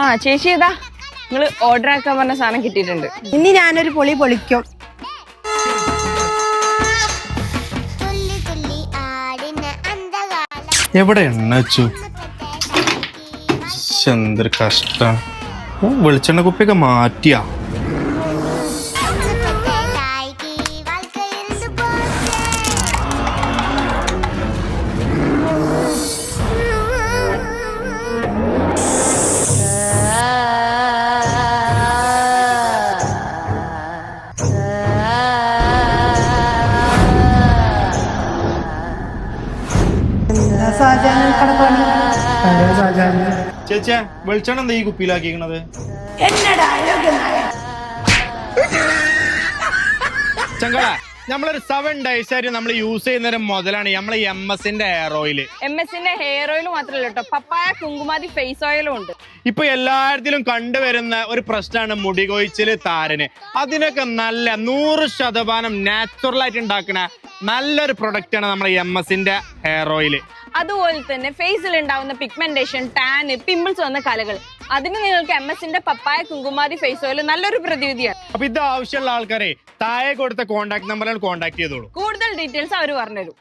ആ ചേച്ചി ഏതാ നിങ്ങള് ഓർഡർ ആക്കാൻ പറഞ്ഞ സാധനം കിട്ടിയിട്ടുണ്ട്. ഇനി ഞാനൊരു പൊളി പൊളിക്കും. എവിടെ എണ്ണ വെച്ചു? എന്തൊരു കഷ്ടം. വെളിച്ചെണ്ണ കുപ്പിയൊക്കെ മാറ്റിയാ. ചേച്ചിയാ വെളിച്ചെണ്ണ എന്താ ഈ കുപ്പിയിലാക്കിക്കണത്? ചങ്കള നമ്മളൊരു 7 days ആയിട്ട് നമ്മൾ യൂസ് ചെയ്യുന്ന മുതലാണ് നമ്മളെ MS-ന്റെ ഹെയർ ഓയിൽ. MS-ന്റെ ഹെയർ ഓയിൽ മാത്രമല്ല കേട്ടോ, പപ്പായ കുങ്കുമാതി ഫേസ് ഓയിലും ഉണ്ട്. ഇപ്പൊ എല്ലായിടത്തിലും കണ്ടുവരുന്ന ഒരു പ്രശ്നമാണ് മുടി കൊഴിച്ചില്, താരന്. അതിനൊക്കെ നല്ല 100% നാച്ചുറൽ ആയിട്ട് ഉണ്ടാക്കുന്ന നല്ലൊരു പ്രൊഡക്റ്റ് ആണ് നമ്മളെ MS-ന്റെ ഹെയർ ഓയിൽ. അതുപോലെ തന്നെ ഫേസിൽ ഉണ്ടാവുന്ന പിഗ്മെന്റേഷൻ, ടാന്, പിമ്പിൾസ് വന്ന കലകൾ, അതിന് നിങ്ങൾക്ക് MS-ന്റെ പപ്പായ കുങ്കുമാതി ഫേസ് ഓയിൽ നല്ലൊരു പ്രതിവിധിയാണ്. അപ്പൊ ഇത് ആവശ്യമുള്ള ആൾക്കാരെ താഴെ കൊടുത്ത കോൺടാക്ട് നമ്പറിൽ കോൺടാക്ട് ചെയ്തോളൂ. കൂടുതൽ ഡീറ്റെയിൽസ് അവർ പറഞ്ഞുതരും.